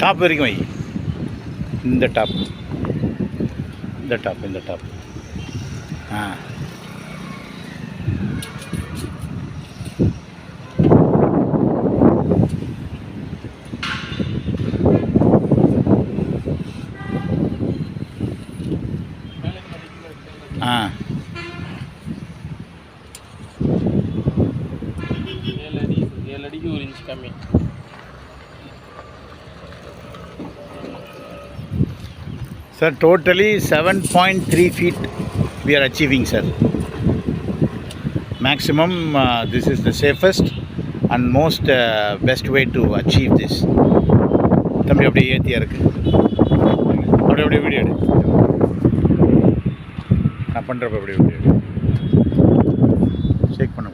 Top வரைக்கும் வை. இந்த top ஆ ஆ 7 அடிக்கு 1 இன்ச் கம்மி. Sir, totally 7.3 feet we are achieving, sir. Maximum, this is the safest and most best way to achieve this. தம்பி அப்படியே ஏற்றியா இருக்கு. அப்படியே வீடியோ எடு. நான் பண்ணுறப்ப அப்படியே வீடியோ எடு. ஷேக் பண்ண